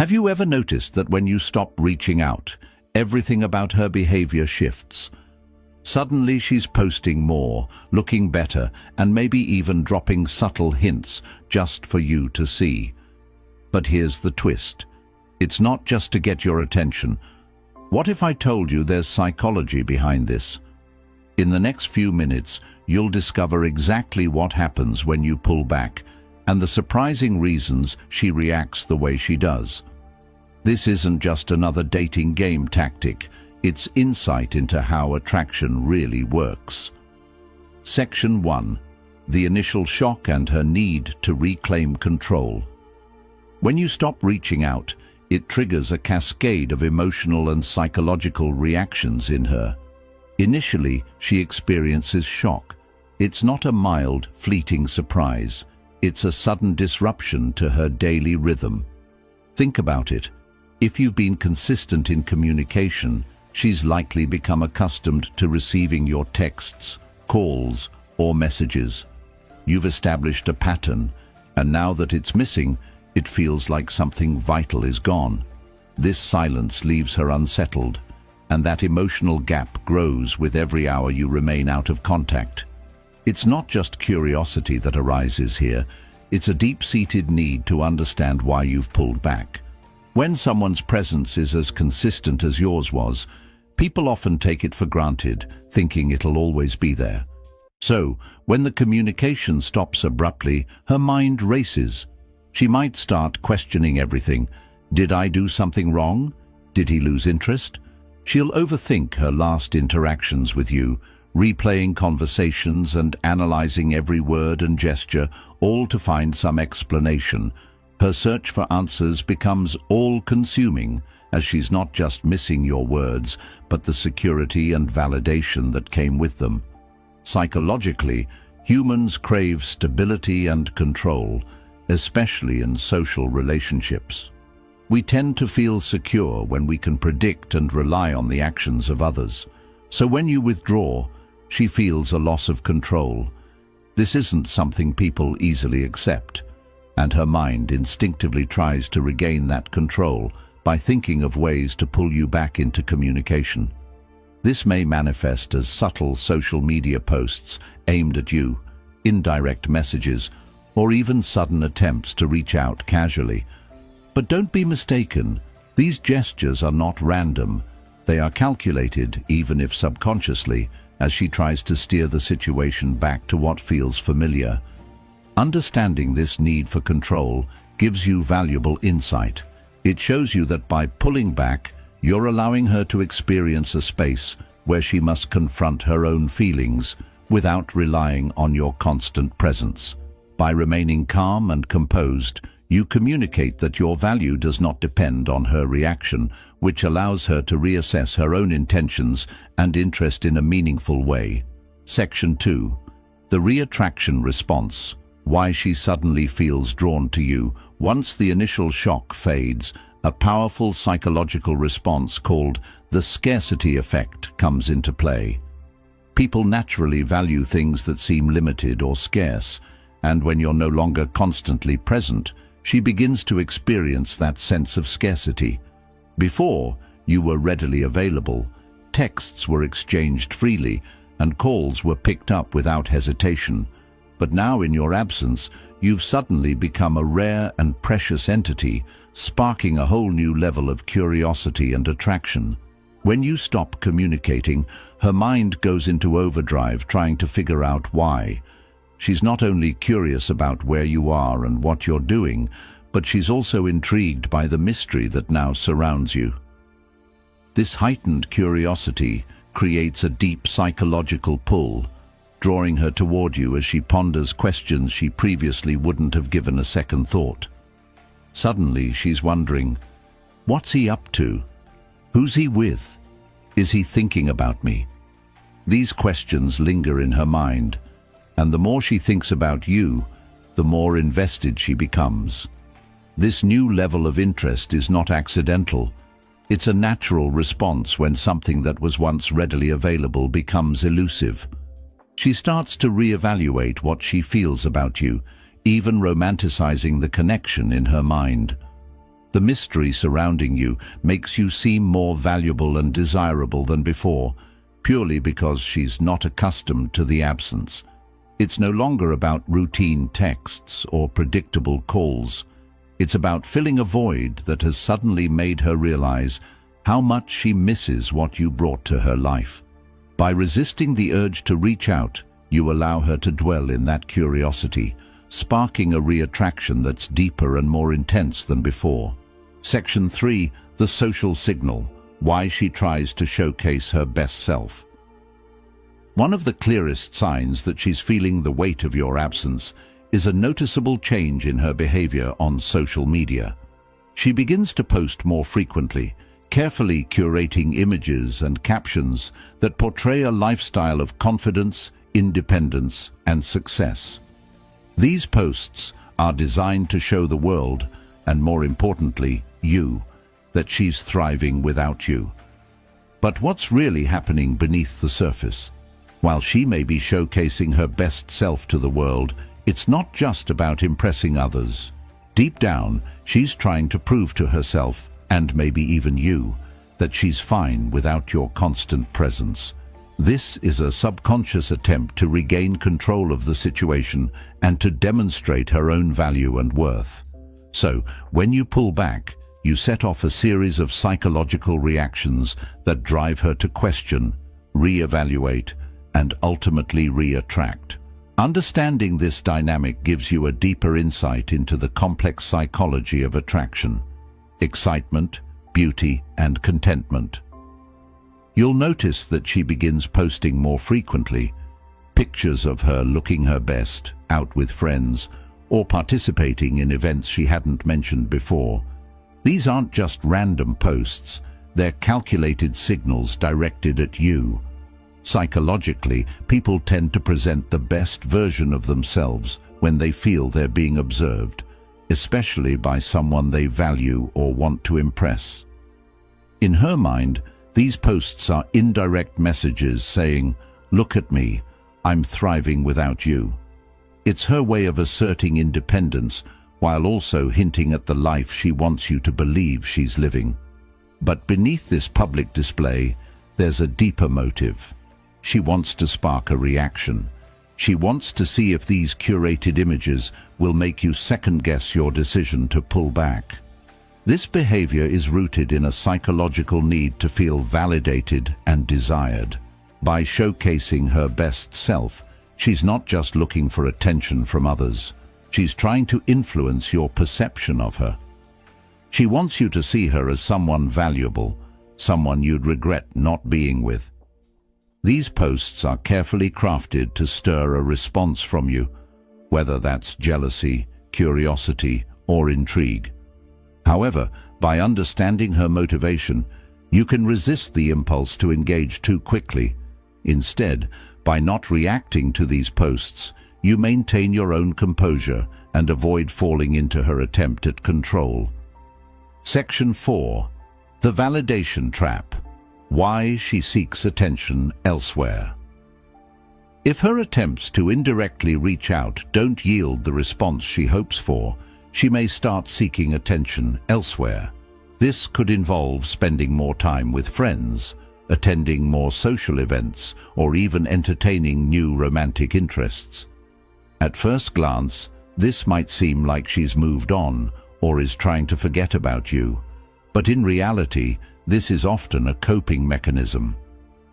Have you ever noticed that when you stop reaching out, everything about her behavior shifts? Suddenly she's posting more, looking better, and maybe even dropping subtle hints just for you to see. But here's the twist. It's not just to get your attention. What if I told you there's psychology behind this? In the next few minutes, you'll discover exactly what happens when you pull back, and the surprising reasons she reacts the way she does. This isn't just another dating game tactic. It's insight into how attraction really works. Section 1. The initial shock and her need to reclaim control. When you stop reaching out, it triggers a cascade of emotional and psychological reactions in her. Initially, she experiences shock. It's not a mild, fleeting surprise. It's a sudden disruption to her daily rhythm. Think about it. If you've been consistent in communication, she's likely become accustomed to receiving your texts, calls, or messages. You've established a pattern, and now that it's missing, it feels like something vital is gone. This silence leaves her unsettled, and that emotional gap grows with every hour you remain out of contact. It's not just curiosity that arises here, it's a deep-seated need to understand why you've pulled back. When someone's presence is as consistent as yours was, people often take it for granted, thinking it'll always be there. So, when the communication stops abruptly, her mind races. She might start questioning everything. Did I do something wrong? Did he lose interest? She'll overthink her last interactions with you, replaying conversations and analyzing every word and gesture, all to find some explanation. Her search for answers becomes all-consuming, as she's not just missing your words, but the security and validation that came with them. Psychologically, humans crave stability and control, especially in social relationships. We tend to feel secure when we can predict and rely on the actions of others. So when you withdraw, she feels a loss of control. This isn't something people easily accept, and her mind instinctively tries to regain that control by thinking of ways to pull you back into communication. This may manifest as subtle social media posts aimed at you, indirect messages, or even sudden attempts to reach out casually. But don't be mistaken, these gestures are not random. They are calculated, even if subconsciously, as she tries to steer the situation back to what feels familiar. Understanding this need for control gives you valuable insight. It shows you that by pulling back, you're allowing her to experience a space where she must confront her own feelings without relying on your constant presence. By remaining calm and composed, you communicate that your value does not depend on her reaction, which allows her to reassess her own intentions and interest in a meaningful way. Section 2. The reattraction response. Why she suddenly feels drawn to you. Once the initial shock fades, a powerful psychological response called the scarcity effect comes into play. People naturally value things that seem limited or scarce, and when you're no longer constantly present, she begins to experience that sense of scarcity. Before, you were readily available, texts were exchanged freely, and calls were picked up without hesitation. But now, in your absence, you've suddenly become a rare and precious entity, sparking a whole new level of curiosity and attraction. When you stop communicating, her mind goes into overdrive trying to figure out why. She's not only curious about where you are and what you're doing, but she's also intrigued by the mystery that now surrounds you. This heightened curiosity creates a deep psychological pull, drawing her toward you as she ponders questions she previously wouldn't have given a second thought. Suddenly, she's wondering, what's he up to? Who's he with? Is he thinking about me? These questions linger in her mind, and the more she thinks about you, the more invested she becomes. This new level of interest is not accidental. It's a natural response when something that was once readily available becomes elusive. She starts to reevaluate what she feels about you, even romanticizing the connection in her mind. The mystery surrounding you makes you seem more valuable and desirable than before, purely because she's not accustomed to the absence. It's no longer about routine texts or predictable calls. It's about filling a void that has suddenly made her realize how much she misses what you brought to her life. By resisting the urge to reach out, you allow her to dwell in that curiosity, sparking a reattraction that's deeper and more intense than before. Section 3. The social signal. Why she tries to showcase her best self. One of the clearest signs that she's feeling the weight of your absence is a noticeable change in her behavior on social media. She begins to post more frequently, carefully curating images and captions that portray a lifestyle of confidence, independence, and success. These posts are designed to show the world, and more importantly, you, that she's thriving without you. But what's really happening beneath the surface? While she may be showcasing her best self to the world, it's not just about impressing others. Deep down, she's trying to prove to herself, and maybe even you, that she's fine without your constant presence. This is a subconscious attempt to regain control of the situation and to demonstrate her own value and worth. So, when you pull back, you set off a series of psychological reactions that drive her to question, re-evaluate, and ultimately re-attract. Understanding this dynamic gives you a deeper insight into the complex psychology of attraction, excitement, beauty, and contentment. You'll notice that she begins posting more frequently, pictures of her looking her best, out with friends, or participating in events she hadn't mentioned before. These aren't just random posts, they're calculated signals directed at you. Psychologically, people tend to present the best version of themselves when they feel they're being observed, especially by someone they value or want to impress. In her mind, these posts are indirect messages saying, "Look at me, I'm thriving without you." It's her way of asserting independence while also hinting at the life she wants you to believe she's living. But beneath this public display, there's a deeper motive. She wants to spark a reaction. She wants to see if these curated images will make you second-guess your decision to pull back. This behavior is rooted in a psychological need to feel validated and desired. By showcasing her best self, she's not just looking for attention from others. She's trying to influence your perception of her. She wants you to see her as someone valuable, someone you'd regret not being with. These posts are carefully crafted to stir a response from you, whether that's jealousy, curiosity, or intrigue. However, by understanding her motivation, you can resist the impulse to engage too quickly. Instead, by not reacting to these posts, you maintain your own composure and avoid falling into her attempt at control. Section 4. The validation trap. Why she seeks attention elsewhere. If her attempts to indirectly reach out don't yield the response she hopes for, she may start seeking attention elsewhere. This could involve spending more time with friends, attending more social events, or even entertaining new romantic interests. At first glance, this might seem like she's moved on or is trying to forget about you, but in reality, this is often a coping mechanism.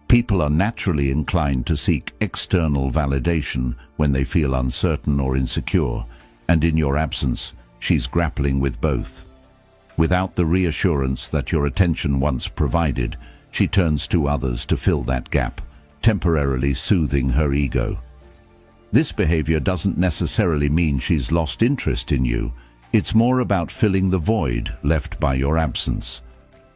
People are naturally inclined to seek external validation when they feel uncertain or insecure, and in your absence, she's grappling with both. Without the reassurance that your attention once provided, she turns to others to fill that gap, temporarily soothing her ego. This behavior doesn't necessarily mean she's lost interest in you. It's more about filling the void left by your absence.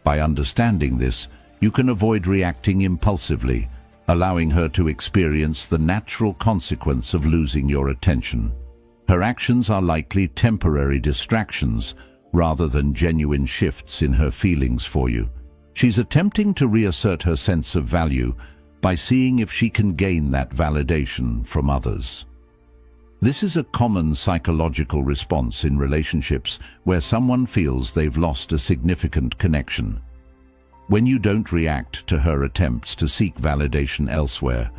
By understanding this, you can avoid reacting impulsively, allowing her to experience the natural consequence of losing your attention. Her actions are likely temporary distractions rather than genuine shifts in her feelings for you. She's attempting to reassert her sense of value by seeing if she can gain that validation from others. This is a common psychological response in relationships where someone feels they've lost a significant connection. When you don't react to her attempts to seek validation elsewhere,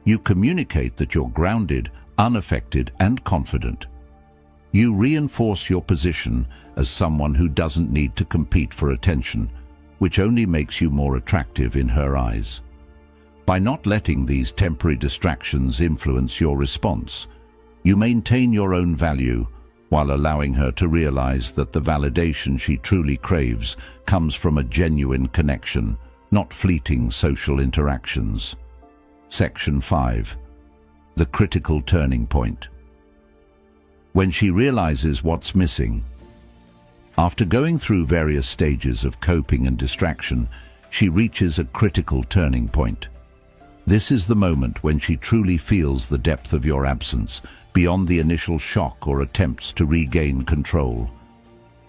you communicate that you're grounded, unaffected, and confident. You reinforce your position as someone who doesn't need to compete for attention, which only makes you more attractive in her eyes. By not letting these temporary distractions influence your response, you maintain your own value while allowing her to realize that the validation she truly craves comes from a genuine connection, not fleeting social interactions. Section 5. The critical turning point. When she realizes what's missing. After going through various stages of coping and distraction, she reaches a critical turning point. This is the moment when she truly feels the depth of your absence, beyond the initial shock or attempts to regain control.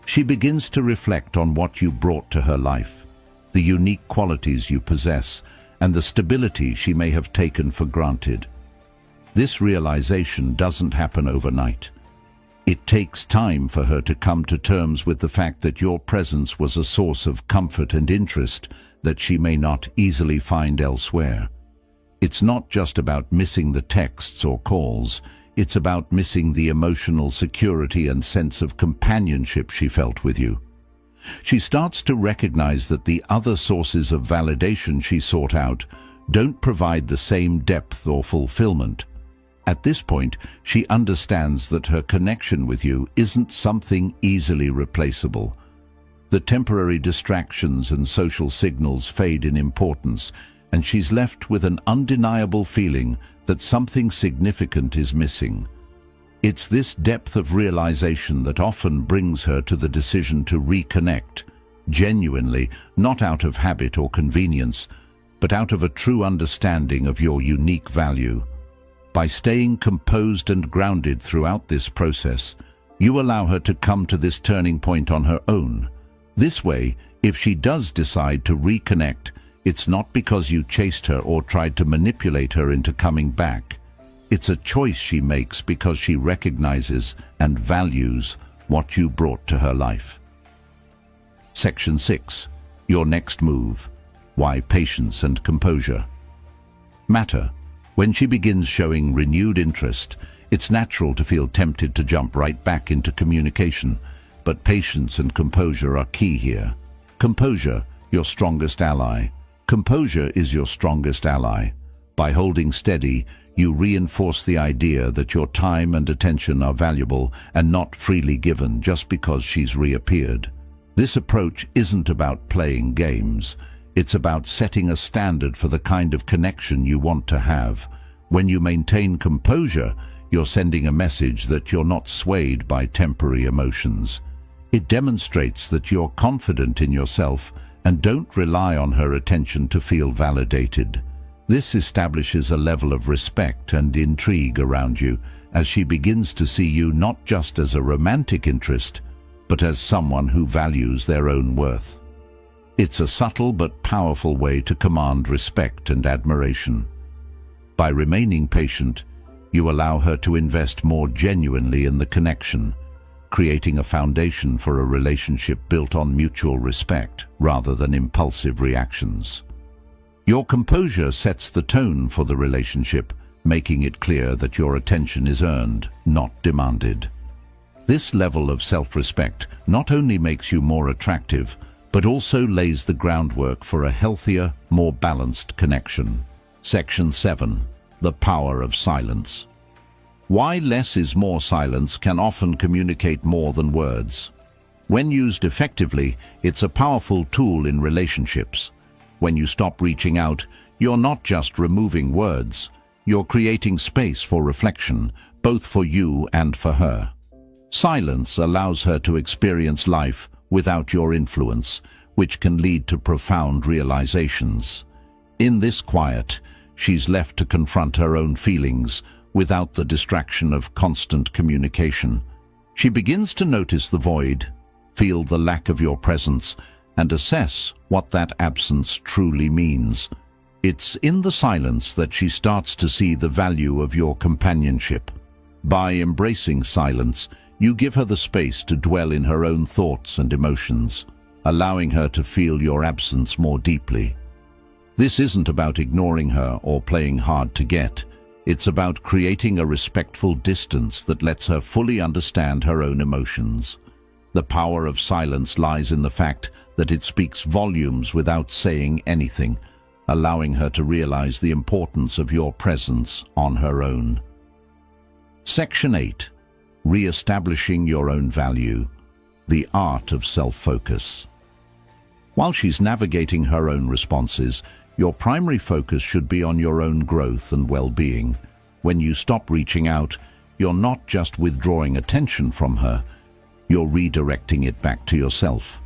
She begins to reflect on what you brought to her life, the unique qualities you possess, and the stability she may have taken for granted. This realization doesn't happen overnight. It takes time for her to come to terms with the fact that your presence was a source of comfort and interest that she may not easily find elsewhere. It's not just about missing the texts or calls, it's about missing the emotional security and sense of companionship she felt with you. She starts to recognize that the other sources of validation she sought out don't provide the same depth or fulfillment. At this point, she understands that her connection with you isn't something easily replaceable. The temporary distractions and social signals fade in importance, and she's left with an undeniable feeling that something significant is missing. It's this depth of realization that often brings her to the decision to reconnect, genuinely, not out of habit or convenience, but out of a true understanding of your unique value. By staying composed and grounded throughout this process, you allow her to come to this turning point on her own. This way, if she does decide to reconnect, it's not because you chased her or tried to manipulate her into coming back. It's a choice she makes because she recognizes and values what you brought to her life. Section 6. Your next move. Why patience and composure matter. When she begins showing renewed interest, it's natural to feel tempted to jump right back into communication, but patience and composure are key here. Composure, your strongest ally. Composure is your strongest ally. By holding steady, you reinforce the idea that your time and attention are valuable and not freely given just because she's reappeared. This approach isn't about playing games. It's about setting a standard for the kind of connection you want to have. When you maintain composure, you're sending a message that you're not swayed by temporary emotions. It demonstrates that you're confident in yourself and don't rely on her attention to feel validated. This establishes a level of respect and intrigue around you as she begins to see you not just as a romantic interest, but as someone who values their own worth. It's a subtle but powerful way to command respect and admiration. By remaining patient, you allow her to invest more genuinely in the connection, creating a foundation for a relationship built on mutual respect rather than impulsive reactions. Your composure sets the tone for the relationship, making it clear that your attention is earned, not demanded. This level of self-respect not only makes you more attractive, but also lays the groundwork for a healthier, more balanced connection. Section 7. The power of silence. Why less is more silence can often communicate more than words. When used effectively, it's a powerful tool in relationships. When you stop reaching out, you're not just removing words, you're creating space for reflection, both for you and for her. Silence allows her to experience life without your influence, which can lead to profound realizations. In this quiet, she's left to confront her own feelings without the distraction of constant communication. She begins to notice the void, feel the lack of your presence, and assess what that absence truly means. It's in the silence that she starts to see the value of your companionship. By embracing silence, you give her the space to dwell in her own thoughts and emotions, allowing her to feel your absence more deeply. This isn't about ignoring her or playing hard to get. It's about creating a respectful distance that lets her fully understand her own emotions. The power of silence lies in the fact that it speaks volumes without saying anything, allowing her to realize the importance of your presence on her own. Section 8. Re-establishing your own value. The art of self-focus. While she's navigating her own responses, your primary focus should be on your own growth and well-being. When you stop reaching out, you're not just withdrawing attention from her, you're redirecting it back to yourself.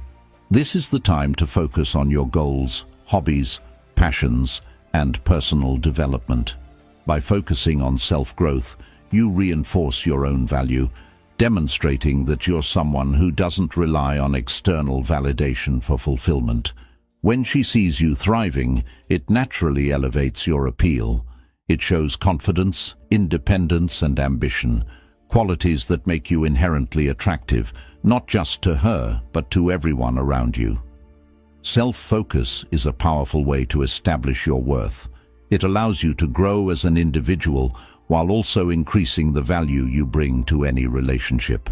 This is the time to focus on your goals, hobbies, passions, and personal development. By focusing on self-growth, you reinforce your own value, demonstrating that you're someone who doesn't rely on external validation for fulfillment. When she sees you thriving, it naturally elevates your appeal. It shows confidence, independence, and ambition, qualities that make you inherently attractive, not just to her, but to everyone around you. Self-focus is a powerful way to establish your worth. It allows you to grow as an individual while also increasing the value you bring to any relationship.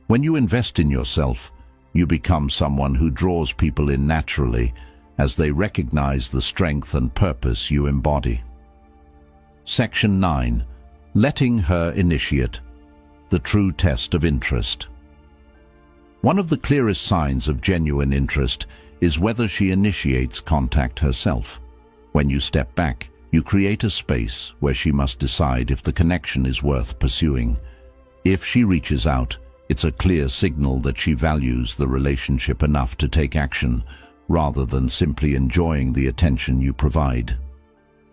When you invest in yourself, you become someone who draws people in naturally as they recognize the strength and purpose you embody. Section 9. Letting her initiate. The true test of interest. One of the clearest signs of genuine interest is whether she initiates contact herself. When you step back, you create a space where she must decide if the connection is worth pursuing. If she reaches out, it's a clear signal that she values the relationship enough to take action, rather than simply enjoying the attention you provide.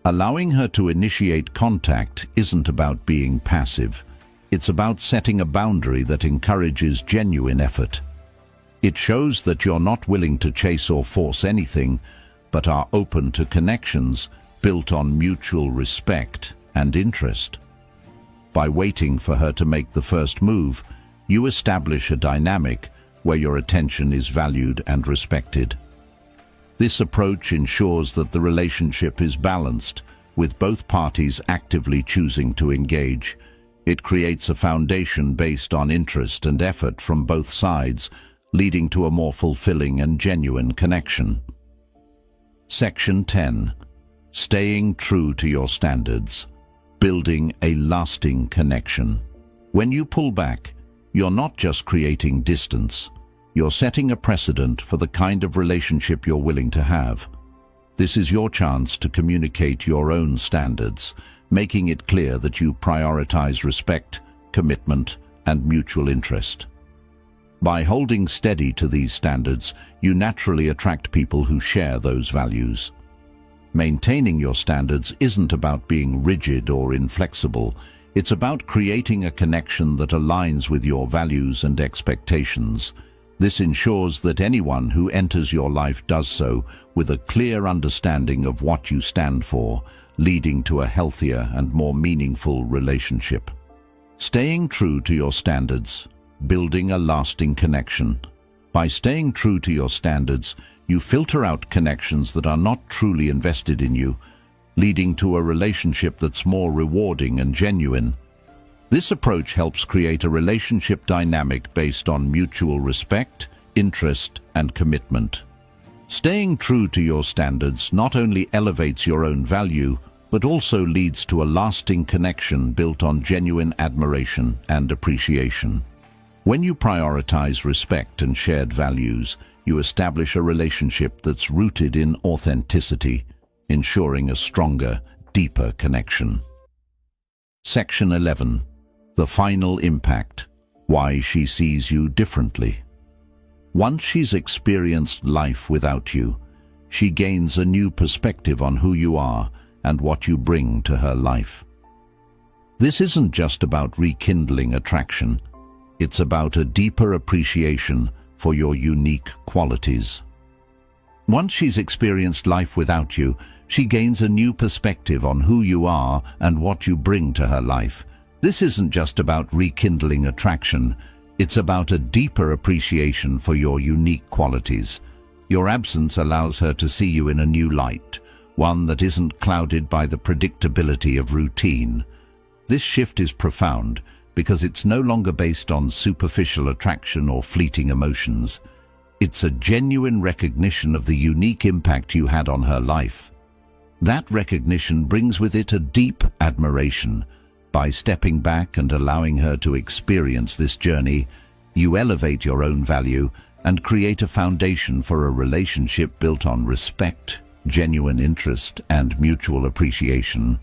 Allowing her to initiate contact isn't about being passive. It's about setting a boundary that encourages genuine effort. It shows that you're not willing to chase or force anything, but are open to connections built on mutual respect and interest. By waiting for her to make the first move, you establish a dynamic where your attention is valued and respected. This approach ensures that the relationship is balanced, with both parties actively choosing to engage. It creates a foundation based on interest and effort from both sides, leading to a more fulfilling and genuine connection. Section 10. Staying true to your standards. Building a lasting connection. When you pull back, you're not just creating distance, you're setting a precedent for the kind of relationship you're willing to have. This is your chance to communicate your own standards, making it clear that you prioritize respect, commitment, and mutual interest. By holding steady to these standards, you naturally attract people who share those values. Maintaining your standards isn't about being rigid or inflexible. It's about creating a connection that aligns with your values and expectations. This ensures that anyone who enters your life does so with a clear understanding of what you stand for, leading to a healthier and more meaningful relationship. Staying true to your standards. Building a lasting connection. By staying true to your standards, you filter out connections that are not truly invested in you, leading to a relationship that's more rewarding and genuine. This approach helps create a relationship dynamic based on mutual respect, interest, and commitment. Staying true to your standards not only elevates your own value, but also leads to a lasting connection built on genuine admiration and appreciation. When you prioritize respect and shared values, you establish a relationship that's rooted in authenticity, ensuring a stronger, deeper connection. Section 11. The final impact. Why she sees you differently. Once she's experienced life without you, she gains a new perspective on who you are and what you bring to her life. This isn't just about rekindling attraction. It's about a deeper appreciation for your unique qualities. Once she's experienced life without you, she gains a new perspective on who you are and what you bring to her life. This isn't just about rekindling attraction, it's about a deeper appreciation for your unique qualities. Your absence allows her to see you in a new light, one that isn't clouded by the predictability of routine. This shift is profound because it's no longer based on superficial attraction or fleeting emotions. It's a genuine recognition of the unique impact you had on her life. That recognition brings with it a deep admiration. By stepping back and allowing her to experience this journey, you elevate your own value and create a foundation for a relationship built on respect, genuine interest, and mutual appreciation.